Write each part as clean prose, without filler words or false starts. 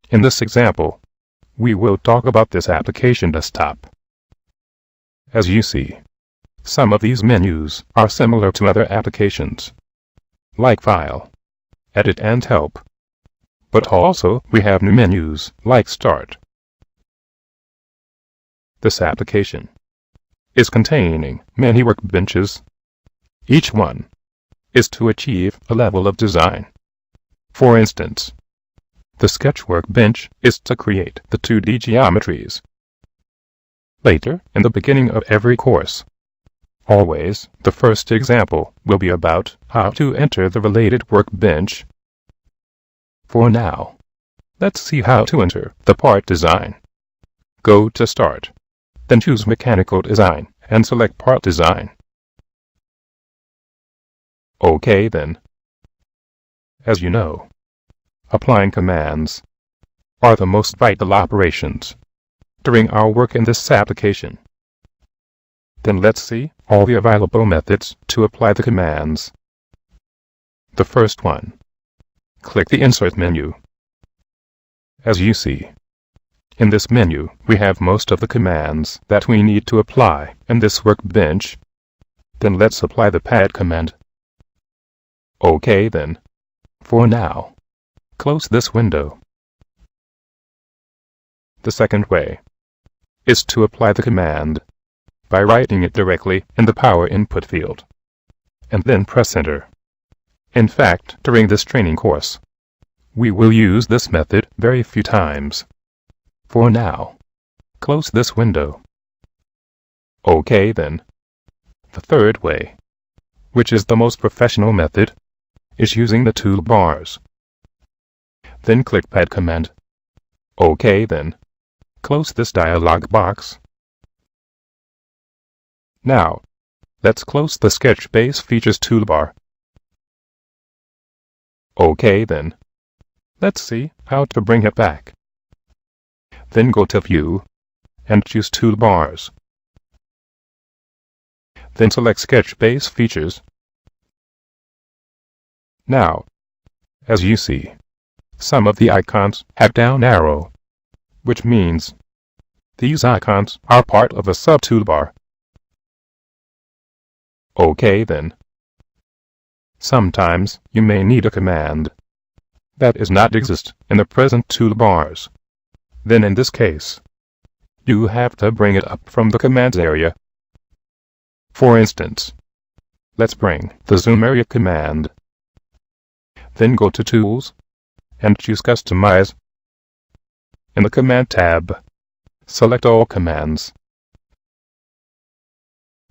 In this example, we will talk about this application desktop. As you see, some of these menus are similar to other applications, like File, Edit and Help. But also we have new menus like Start. This application is containing many workbenches. Each one is to achieve a level of design. For instance, the sketch workbench is to create the 2D geometries. Later, in the beginning of every course, always, the first example will be about how to enter the related workbench. For now, let's see how to enter the part design. Go to Start, then choose Mechanical Design and select Part Design. OK then. As you know, applying commands are the most vital operations during our work in this application. Then let's see all the available methods to apply the commands. The first one. Click the Insert menu. As you see, in this menu we have most of the commands that we need to apply in this workbench. Then let's apply the pad command. OK then. For now, close this window. The second way is to apply the command by writing it directly in the Power Input field, and then press Enter. In fact, during this training course, we will use this method very few times. For now, close this window. OK then. The third way, which is the most professional method, is using the toolbars. Then click Pad command. OK then. Close this dialog box. Now, let's close the Sketch Base Features toolbar. OK then. Let's see how to bring it back. Then go to View and choose Toolbars. Then select Sketch Base Features. Now, as you see, some of the icons have down arrow, which means these icons are part of a sub-toolbar. OK then. Sometimes you may need a command that does not exist in the present toolbars. Then in this case, you have to bring it up from the commands area. For instance, let's bring the Zoom Area command. Then go to Tools and choose Customize. In the Command tab, select All Commands.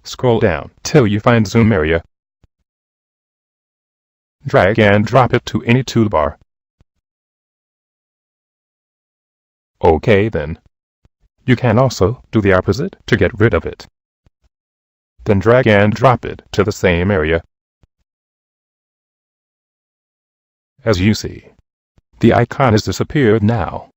Scroll down till you find Zoom Area. Drag and drop it to any toolbar. OK then. You can also do the opposite to get rid of it. Then drag and drop it to the same area. As you see, the icon has disappeared now.